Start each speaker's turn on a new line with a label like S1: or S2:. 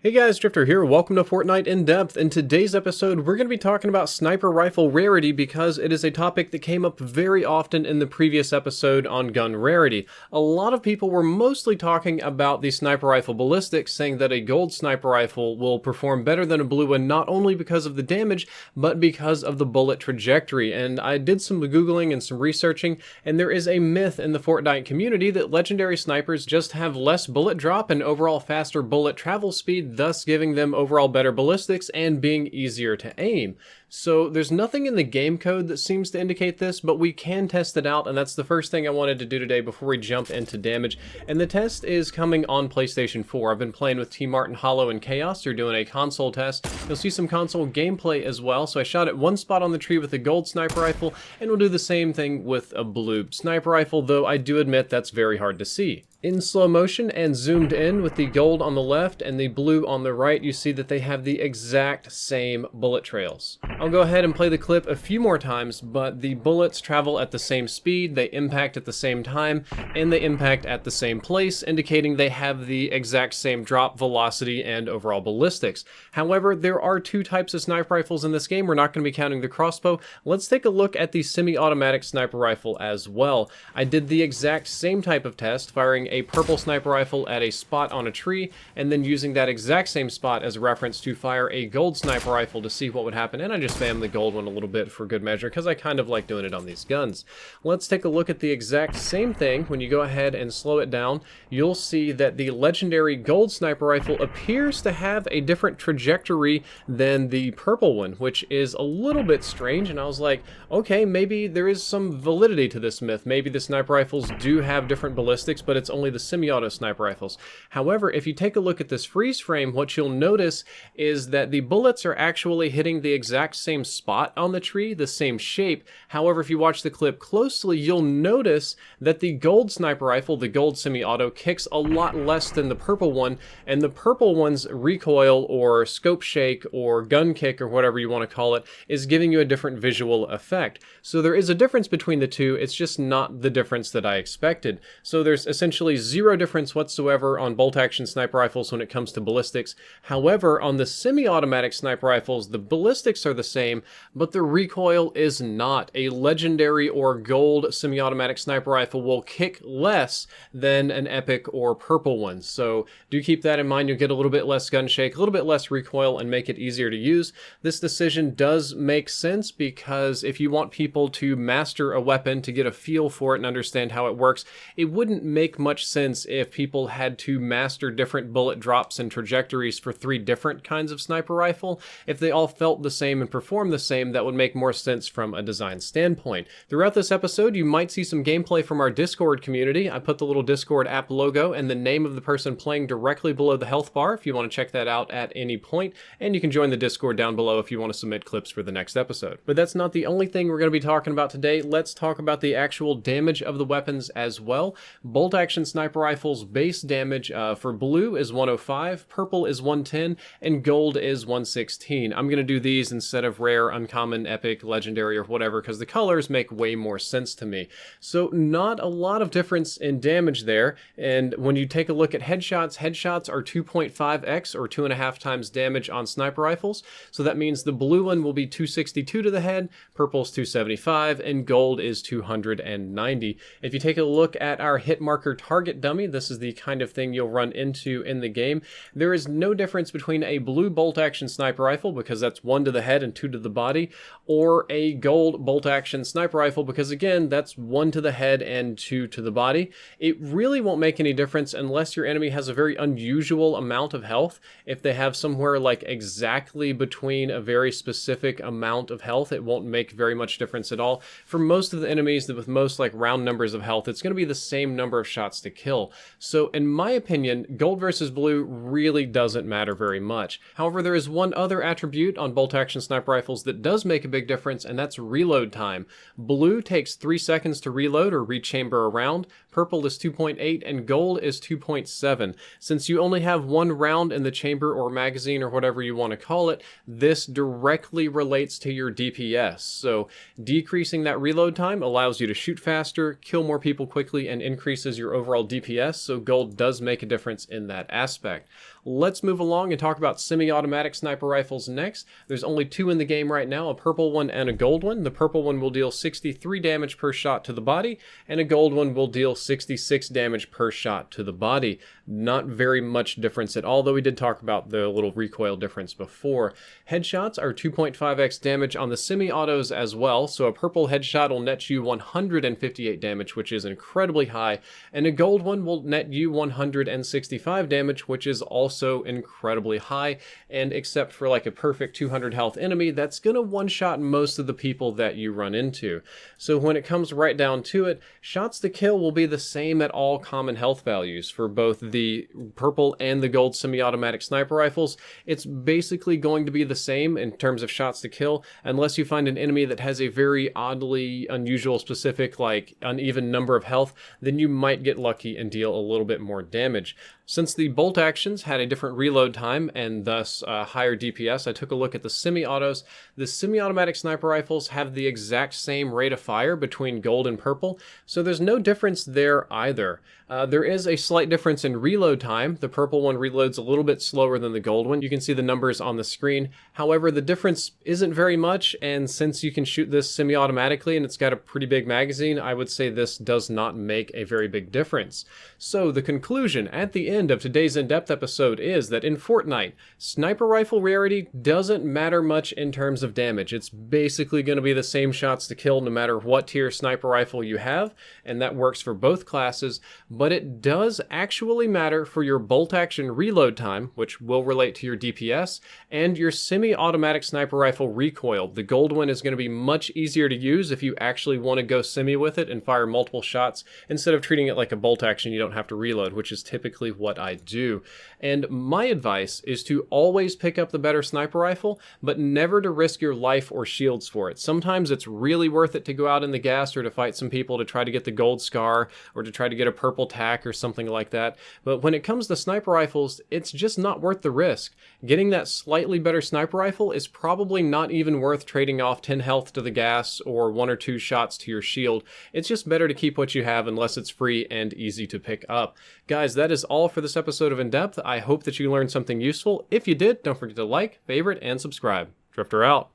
S1: Hey guys, Drifter here. Welcome to Fortnite In Depth. In today's episode, we're going to be talking about sniper rifle rarity because it is a topic that came up very often in the previous episode on gun rarity. A lot of people were mostly talking about the sniper rifle ballistics, saying that a gold sniper rifle will perform better than a blue one, not only because of the damage, but because of the bullet trajectory. And I did some Googling and some researching, and there is a myth in the Fortnite community that legendary snipers just have less bullet drop and overall faster bullet travel speed, thus giving them overall better ballistics and being easier to aim. So there's nothing in the game code that seems to indicate this, but we can test it out, and that's the first thing I wanted to do today before we jump into damage. And the test is coming on PlayStation 4. I've been playing with T Martin, Hollow, and Chaos. They're doing a console test. You'll see some console gameplay as well. So I shot at one spot on the tree with a gold sniper rifle, and we'll do the same thing with a blue sniper rifle, though I do admit that's very hard to see. In slow motion and zoomed in with the gold on the left and the blue on the right, you see that they have the exact same bullet trails. I'll go ahead and play the clip a few more times, but the bullets travel at the same speed, they impact at the same time, and they impact at the same place, indicating they have the exact same drop, velocity, and overall ballistics. However, there are two types of sniper rifles in this game. We're not going to be counting the crossbow. Let's take a look at the semi-automatic sniper rifle as well. I did the exact same type of test, firing a purple sniper rifle at a spot on a tree, and then using that exact same spot as a reference to fire a gold sniper rifle to see what would happen. And I just spammed the gold one a little bit for good measure because I kind of like doing it on these guns. Let's take a look at the exact same thing. When you go ahead and slow it down, you'll see that the legendary gold sniper rifle appears to have a different trajectory than the purple one, which is a little bit strange. And I was like, okay, maybe there is some validity to this myth. Maybe the sniper rifles do have different ballistics, but it's only the semi-auto sniper rifles. However, if you take a look at this freeze frame, what you'll notice is that the bullets are actually hitting the exact same spot on the tree, the same shape. However, if you watch the clip closely, you'll notice that the gold sniper rifle, the gold semi-auto, kicks a lot less than the purple one, and the purple one's recoil or scope shake or gun kick or whatever you want to call it is giving you a different visual effect. So there is a difference between the two, it's just not the difference that I expected. So there's essentially zero difference whatsoever on bolt-action sniper rifles when it comes to ballistics. However, on the semi-automatic sniper rifles, the ballistics are the same, but the recoil is not. A legendary or gold semi-automatic sniper rifle will kick less than an epic or purple one. So do keep that in mind. You'll get a little bit less gun shake, a little bit less recoil, and make it easier to use. This decision does make sense because if you want people to master a weapon, to get a feel for it and understand how it works, it wouldn't make much sense if people had to master different bullet drops and trajectories for 3 different kinds of sniper rifle. If they all felt the same and performed the same, that would make more sense from a design standpoint. Throughout this episode, you might see some gameplay from our Discord community. I put the little Discord app logo and the name of the person playing directly below the health bar if you want to check that out at any point, and you can join the Discord down below if you want to submit clips for the next episode. But that's not the only thing we're going to be talking about today. Let's talk about the actual damage of the weapons as well. Bolt action sniper rifles base damage for blue is 105, purple is 110, and gold is 116. I'm going to do these instead of rare, uncommon, epic, legendary, or whatever because the colors make way more sense to me. So not a lot of difference in damage there, and when you take a look at headshots, headshots are 2.5x or 2.5 times damage on sniper rifles. So that means the blue one will be 262 to the head, purple's 275, and gold is 290. If you take a look at our hit marker target dummy, this is the kind of thing you'll run into in the game. There is no difference between a blue bolt action sniper rifle because that's 1 to the head and 2 to the body, or a gold bolt action sniper rifle because again that's 1 to the head and 2 to the body. It really won't make any difference unless your enemy has a very unusual amount of health. If they have somewhere like exactly between a very specific amount of health, it won't make very much difference at all. For most of the enemies with most like round numbers of health, it's going to be the same number of shots to kill. So in my opinion, gold versus blue really doesn't matter very much. However, there is one other attribute on bolt action sniper rifles that does make a big difference, and that's reload time. Blue takes 3 seconds to reload or rechamber a round. purple is 2.8, and gold is 2.7. Since you only have one round in the chamber or magazine or whatever you want to call it, this directly relates to your DPS. So decreasing that reload time allows you to shoot faster, kill more people quickly, and increases your overall DPS, so gold does make a difference in that aspect. Let's move along and talk about semi-automatic sniper rifles next. There's only two in the game right now, a purple one and a gold one. The purple one will deal 63 damage per shot to the body, and a gold one will deal 66 damage per shot to the body. Not very much difference at all, though we did talk about the little recoil difference before. Headshots are 2.5x damage on the semi-autos as well, so a purple headshot will net you 158 damage, which is incredibly high, and a gold one will net you 165 damage, which is also incredibly high, and except for like a perfect 200 health enemy, that's gonna one-shot most of the people that you run into. So when it comes right down to it, shots to kill will be the same at all common health values for both the purple and the gold semi-automatic sniper rifles. It's basically going to be the same in terms of shots to kill, unless you find an enemy that has a very oddly unusual specific, like uneven number of health, then you might get lucky and deal a little bit more damage. Since the bolt actions had a different reload time and thus higher DPS, I took a look at the semi-autos. The semi-automatic sniper rifles have the exact same rate of fire between gold and purple, so there's no difference there either. There is a slight difference in reload time. The purple one reloads a little bit slower than the gold one. You can see the numbers on the screen. However, the difference isn't very much, and since you can shoot this semi-automatically and it's got a pretty big magazine, I would say this does not make a very big difference. So the conclusion at the end of today's in-depth episode is that in Fortnite, sniper rifle rarity doesn't matter much in terms of damage. It's basically going to be the same shots to kill no matter what tier sniper rifle you have, and that works for both classes, but it does actually matter for your bolt action reload time, which will relate to your DPS, and your semi-automatic sniper rifle recoil. The gold one is going to be much easier to use if you actually want to go semi with it and fire multiple shots instead of treating it like a bolt action you don't have to reload, which is typically what I do. And my advice is to always pick up the better sniper rifle, but never to risk your life or shields for it. Sometimes it's really worth it to go out in the gas or to fight some people to try to get the gold scar or to try to get a purple tack or something like that. But when it comes to sniper rifles, it's just not worth the risk. Getting that slightly better sniper rifle is probably not even worth trading off 10 health to the gas or 1 or 2 shots to your shield. It's just better to keep what you have unless it's free and easy to pick up. Guys, that is all for this episode of In Depth. I hope that you learned something useful. If you did, don't forget to like, favorite, and subscribe. Drifter out.